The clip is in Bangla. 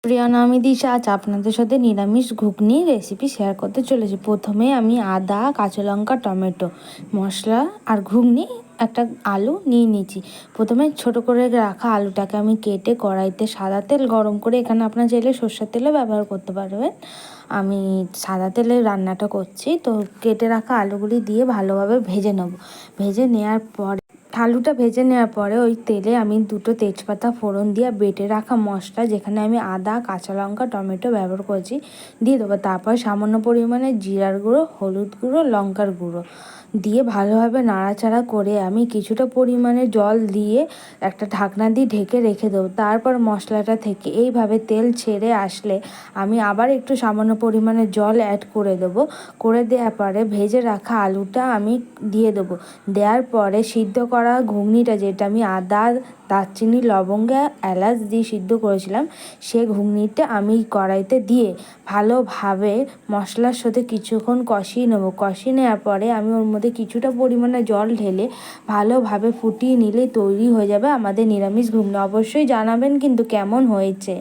প্রিয়ানা, আমি দিশা আজ আপনাদের সাথে নিরামিষ ঘুগনি রেসিপি শেয়ার করতে চলেছি। প্রথমে আমি আদা, কাঁচা লঙ্কা, টমেটো, মশলা আর ঘুগনি, একটা আলু নিয়ে নিয়েছি। প্রথমে ছোট করে রাখা আলুটাকে আমি কেটে কড়াইতে সাদা তেল গরম করে, এখানে আপনার চাইলে সর্ষের তেলও ব্যবহার করতে পারবেন, আমি সাদা তেলে রান্নাটা করছি। তো কেটে রাখা আলুগুলি দিয়ে ভালোভাবে ভেজে নেব। ভেজে নেওয়ার পরে আলুটা ভেজে নেওয়ার পরে ওই তেলে আমি দুটো তেজপাতা ফোড়ন দিয়ে বেটে রাখা মশলা, যেখানে আমি আদা, কাঁচা লঙ্কা, টমেটো ব্যবহার করেছি, দিয়ে দেবো। তারপর সামান্য পরিমাণে জিরার গুঁড়ো, হলুদ গুঁড়ো, লঙ্কার গুঁড়ো দিয়ে ভালোভাবে নাড়াচাড়া করে আমি কিছুটা পরিমাণে জল দিয়ে একটা ঢাকনা দিয়ে ঢেকে রেখে দেবো। তারপর মশলাটা থেকে এইভাবে তেল ছেড়ে আসলে আমি আবার একটু সামান্য পরিমাণে জল অ্যাড করে দেবো। করে দেওয়ার পরে ভেজে রাখা আলুটা আমি দিয়ে দেবো। দেওয়ার পরে সিদ্ধ করা ঘুগনিটা, যেটা আমি আদা, দারচিনি, লবঙ্গ, এলাচ দিয়ে সিদ্ধ করেছিলাম, সে ঘুগনিটা আমি কড়াইতে দিয়ে ভালোভাবে মশলার সাথে কিছুক্ষণ কষিয়ে নেব। কষিয়ে নেওয়ার পরে আমি ওর মধ্যে কিছুটা পরিমাণে জল ঢেলে ভালোভাবে ফুটিয়ে নিলে তৈরি হয়ে যাবে আমাদের নিরামিষ ঘুগনি। অবশ্যই জানাবেন কিন্তু কেমন হয়েছে।